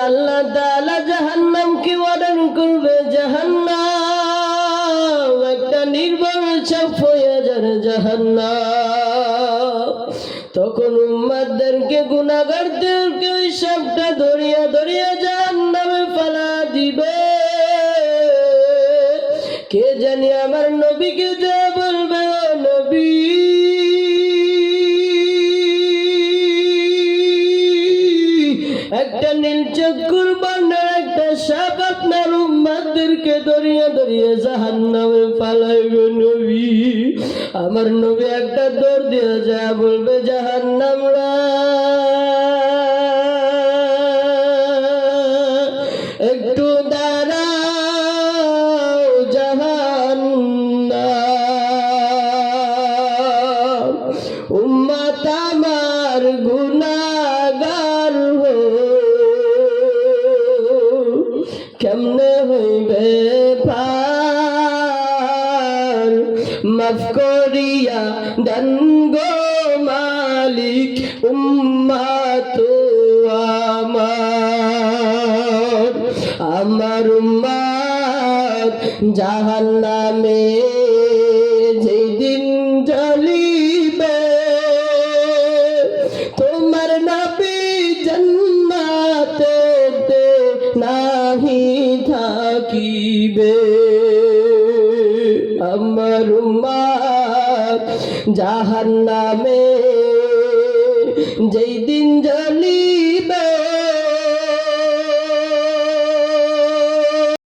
আল্লাহ তাআলা জাহান্নামকে অর্ডার করবে, জাহান্নাম একটা নির্ভর চাপ হয়ে যাবে জাহান্নাম। তখন উম্মতদেরকে গুনাহগারদেরকে ওই সাপটা ধরিয়া ধরিয়া জাহান্নামে ফেলা দিবে। কে জানি আমার নবীকে যা বলবে, ও নবী একটা নীল চক্ষুর বান্দার একটা সাপ আপনার উম্মতদেরকে ধরিয়া ধরিয়া জাহান্নামে ফালাইবে নবী। আমার নবী একটা দৌড় দিয়ে যা বলবে, জাহান্নামরা একটু দাঁড়াও, জাহান্নাম উম্মত আমার গুনাহগার হো, কেমনে হইবে পার, মাফ করিয়া দেন গো মালিক উম্মত আমার। আমার উম্মত জাহান্নামে যেদিন জ্বলিবে, তোমার নবী জান্নাতে নাহি থাকিবে। আমার উম্মত জাহান্নামে যেদিন জ্বলিবে,